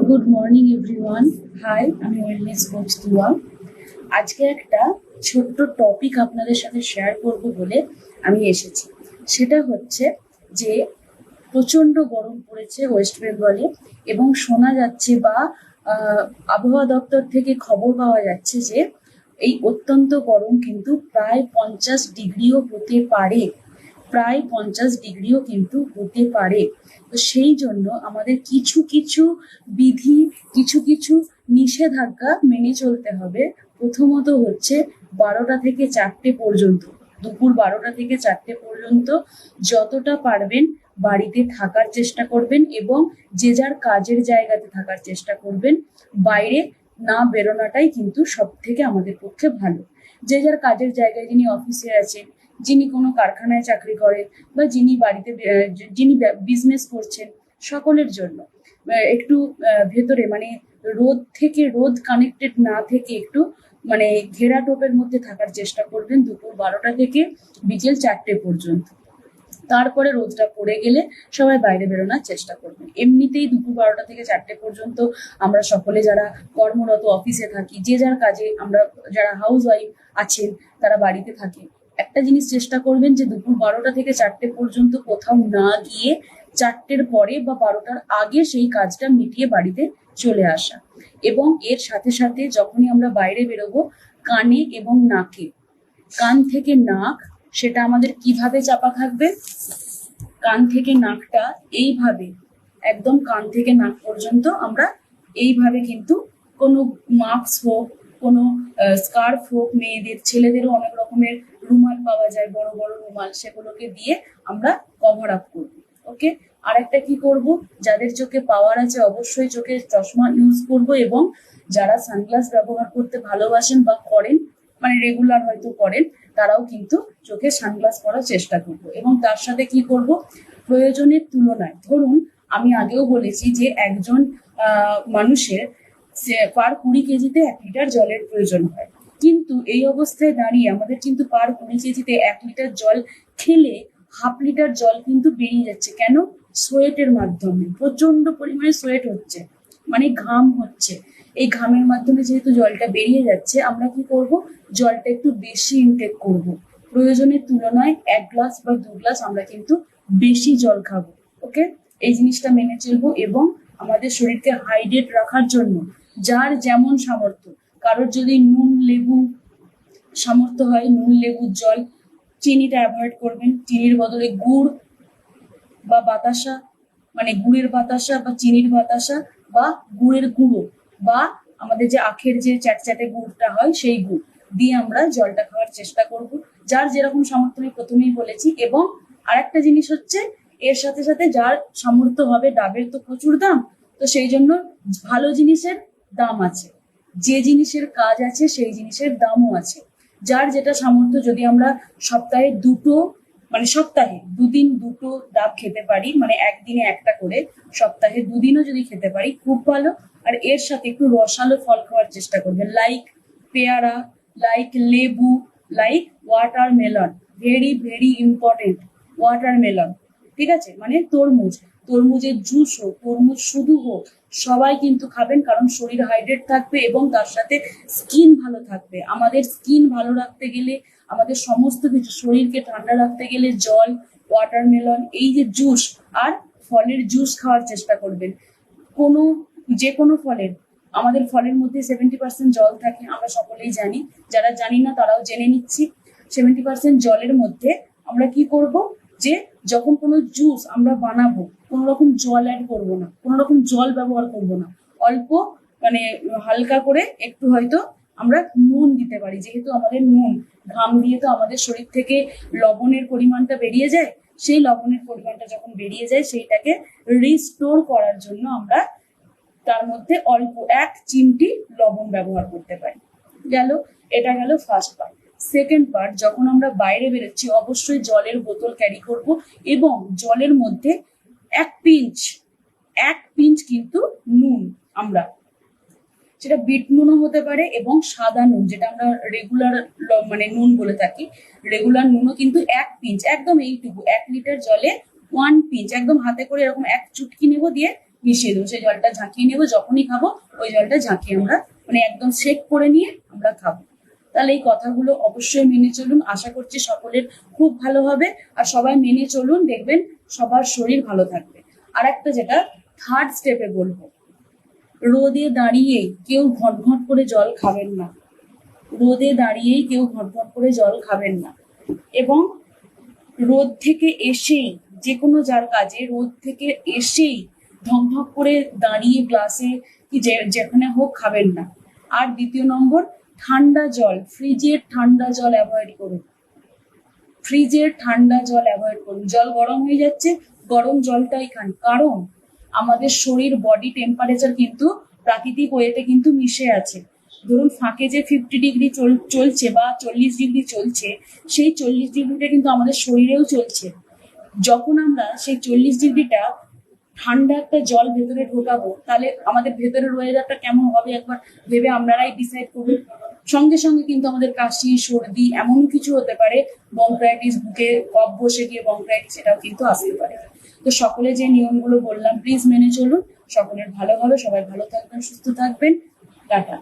Good morning everyone. High, আমি wellness coach Tuya. আজকে একটা ছোট্ট টপিক আপনাদের সাথে শেয়ার করব বলে আমি এসেছি। সেটা হচ্ছে যে প্রচণ্ড গরম পড়েছে ওয়েস্ট বেঙ্গলে, এবং শোনা যাচ্ছে বা আবহাওয়া দপ্তর থেকে খবর পাওয়া যাচ্ছে যে এই অত্যন্ত গরম কিন্তু প্রায় 50 ডিগ্রিও হতে পারে। প্রায় 50 ডিগ্রিও কিন্তু হতে পারে। তো সেই জন্য আমাদের কিছু কিছু বিধি, কিছু কিছু নিষেধাজ্ঞা মেনে চলতে হবে। প্রথমত হচ্ছে 12টা থেকে 4টে পর্যন্ত, দুপুর 12টা থেকে 4টে পর্যন্ত যতটা পারবেন বাড়িতে থাকার চেষ্টা করবেন, এবং যে যার কাজের জায়গাতে থাকার চেষ্টা করবেন। বাইরে না বেরোনোটাই কিন্তু সব থেকে আমাদের পক্ষে ভালো। যে যার কাজের জায়গায়, যিনি অফিসে আছেন, যিনি কোনো কারখানায় চাকরি করেন, বা যিনি বাড়িতে যিনি বিজনেস করছেন, সকলের জন্য একটু ভেতরে মানে রোদ থেকে রোদ কানেক্টেড না থেকে একটু মানে ঘেরা টোপের মধ্যে থাকার চেষ্টা করবেন দুপুর 12টা থেকে বিকেল 4টে পর্যন্ত। তারপরে রোদটা পড়ে গেলে সবাই বাইরে বেরোনোর চেষ্টা করবেন। এমনিতেই দুপুর 12টা থেকে 4টে পর্যন্ত আমরা সকলে যারা কর্মরত অফিসে থাকি, যে যার কাজে, আমরা যারা হাউস ওয়াইফ আছেন তারা বাড়িতে থাকি, একটা জিনিস চেষ্টা করবেন যে দুপুর 12টা থেকে 4টে পর্যন্ত কোথাও না গিয়ে 4টের পরে বা 12টার আগে সেই কাজটা মিটিয়ে বাড়িতে চলে আসা। এবং এর সাথে সাথে যখনই আমরা বাইরে বেরোবো, কানে এবং নাকে, কান থেকে নাক, সেটা আমাদের কিভাবে চাপা থাকবে, কান থেকে নাকটা এইভাবে, একদম কান থেকে নাক পর্যন্ত আমরা এইভাবে কিন্তু কোনো মাস্ক হোক, কোনো স্কার্ফ হোক, মেয়েদের ছেলেদেরও অনেক রকমের রুমাল পাওয়া যায়, বড় বড় রুমাল, সেগুলোকে দিয়ে আমরা কভার আপ করবো। ওকে। আর একটা কি করব, যাদের চোখে পাওয়ার আছে অবশ্যই চোখে চশমা ইউজ করব, এবং যারা সানগ্লাস ব্যবহার করতে ভালোবাসেন বা করেন, মানে রেগুলার হয়তো করেন, তারাও কিন্তু চোখে সানগ্লাস পরার চেষ্টা করব। এবং তার সাথে কি করব, প্রয়োজনের তুলনায়, ধরুন আমি আগেও বলেছি যে একজন মানুষের পার 20 কেজিতে 1 লিটার জলের প্রয়োজন হয়, কিন্তু এই অবস্থায় দাঁড়িয়ে আমাদের কিন্তু পার 20 কেজিতে 1 লিটার জল খেলে হাফ লিটার জল কিন্তু বেরিয়ে যাচ্ছে। কেন? সোয়েটের মাধ্যমে, প্রচন্ড পরিমাণে সোয়েট হচ্ছে, মানে ঘাম হচ্ছে। এই ঘামের মাধ্যমে যেহেতু জলটা বেরিয়ে যাচ্ছে, আমরা কি করব, জলটা একটু বেশি ইনটেক করব। প্রয়োজনের তুলনায় 1 গ্লাস বা 2 গ্লাস আমরা কিন্তু বেশি জল খাবো। ওকে। এই জিনিসটা মেনে চলবো। এবং আমাদের শরীরকে হাইড্রেট রাখার জন্য যার যেমন সামর্থ্য, কারোর যদি নুন লেবু সামর্থ্য হয়, নুন লেবুর জল, চিনিটা অ্যাভয়েড করবেন, চিনির বদলে গুড় বা বাতাসা, মানে গুড়ের বাতাসা বা চিনির বাতাসা বা গুড়ের গুঁড়ো, বা আমাদের যে আখের যে চ্যাটচ্যাটে গুড়টা হয় সেই গুড় দিয়ে আমরা জলটা খাওয়ার চেষ্টা করব। যার যেরকম সামর্থ্য আমি প্রথমেই বলেছি। এবং আরেকটা জিনিস হচ্ছে, এর সাথে সাথে যার সামর্থ্য হবে, ডাবের তো প্রচুর দাম, তো সেই জন্য ভালো জিনিসের দাম আছে, যে জিনিসের কাজ আছে সেই জিনিসের দামও আছে। যার যেটা সামর্থ্য, যদি আমরা সপ্তাহে দুটো, মানে সপ্তাহে 2 দিন 2টো ডাব খেতে পারি, মানে একদিনে একটা করে, সপ্তাহে 2 দিনও যদি খেতে পারি খুব ভালো। আর এর সাথে একটু রসালো ফল খাওয়ার চেষ্টা করবেন, লাইক পেয়ারা, লাইক লেবু, like watermelon, very very important, watermelon. ঠিক আছে, মানে তরমুজ, তরমুজের জুস হোক, তরমুজ শুধু হোক, সবাই কিন্তু খাবেন, কারণ শরীর হাইড্রেট থাকবে এবং তার সাথে স্কিন ভালো থাকবে। আমাদের স্কিন ভালো রাখতে গেলে, আমাদের সমস্ত কিছু, শরীরকে ঠান্ডা রাখতে গেলে জল, ওয়াটারমেলন, এই যে জুস আর ফলের জুস খাওয়ার চেষ্টা করবেন। কোনো যে কোনো ফলের, আমাদের ফলের মধ্যে 70% জল থাকে, আমরা সকলেই জানি। যারা জানি না তারাও জেনে নিচ্ছি। 70% জলের মধ্যে আমরা কি করব, যে যখন কোনো জুস আমরা বানাবো, কোনো রকম জল অ্যাড করবো না, কোনো রকম জল ব্যবহার করব না, অল্প মানে হালকা করে একটু হয়তো আমরা নুন দিতে পারি। যেহেতু আমাদের নুন, ঘাম দিয়ে তো আমাদের শরীর থেকে লবণের পরিমাণটা বেরিয়ে যায়, সেই লবণের পরিমাণটা যখন বেরিয়ে যায়, সেইটাকে রিস্টোর করার জন্য আমরা তার মধ্যে অল্প 1 চিমটি লবণ ব্যবহার করতে পারি। গেল, এটা গেল ফার্স্ট পার্ট। সেকেন্ড পার্ট, যখন আমরা বাইরে বেরোচ্ছি অবশ্যই জলের বোতল ক্যারি করব, এবং জলের মধ্যে 1 পিঞ্চ কিন্তু নুন, আমরা সেটা বিট নুনও হতে পারে, এবং সাদা নুন যেটা আমরা রেগুলার মানে নুন বলে থাকি, রেগুলার নুনও কিন্তু 1 পিঞ্চ, একদম এইটুকু, 1 লিটার জলে 1 পিঞ্চ, একদম হাতে করে এরকম 1 চুটকি নেবো, দিয়ে মিশিয়ে দেবো, সেই জলটা ঝাঁকিয়ে নেবো, যখনই খাবো ওই জলটা ঝাঁকিয়ে আমরা মানে একদম শেক করে নিয়ে আমরা খাবো। তাহলে এই কথাগুলো অবশ্যই মেনে চলুন, আশা করছি সকলের খুব ভালো হবে। আর সবাই মেনে চলুন, দেখবেন সবার শরীর ভালো থাকবে। আর একটা যেটা থার্ড স্টেপে বলবো, রোদে দাঁড়িয়ে কেউ ঘট ঘট করে জল খাবেন না। রোদে দাঁড়িয়েই কেউ ঘট ঘট করে জল খাবেন না। এবং রোদ থেকে এসেই, যে কোনো যার কাজে রোদ থেকে এসেই ঢকঢক করে দাঁড়িয়ে গ্লাসে কি যেখানে হোক খাবেন না। আর দ্বিতীয় নম্বর, ঠান্ডা জল, ফ্রিজের ঠান্ডা জল অ্যাভয়েড করুন। ফ্রিজের ঠান্ডা জল অ্যাভয়েড করুন। জল গরম হয়ে যাচ্ছে, গরম জলটাই খান। কারণ আমাদের শরীর বডি টেম্পারেচার কিন্তু প্রাকৃতিক ওয়েতে কিন্তু মিশে আছে। ধরুন ফাঁকে যে 50 ডিগ্রি চলছে বা 40 ডিগ্রি চলছে, সেই 40 ডিগ্রিটা কিন্তু আমাদের শরীরেও চলছে। যখন আমরা সেই 40 ডিগ্রিটা ঠান্ডা একটা জল ভেতরে ঢোকাবো, তাহলে আমাদের ভেতরের ওয়েদারটা কেমন হবে একবার ভেবে আপনারাই ডিসাইড করুন। সঙ্গে সঙ্গে কিন্তু আমাদের কাশি, সর্দি এমন কিছু হতে পারে, বংক্রাইটিস, বুকে কফ বসে গিয়ে বংক্রাইটিস, এটাও কিন্তু আসতে পারে। তো সকলে যে নিয়মগুলো বললাম প্লিজ মেনে চলুন, সকলের ভালো হবে, সবাই ভালো থাকবেন, সুস্থ থাকবেন। টাটা।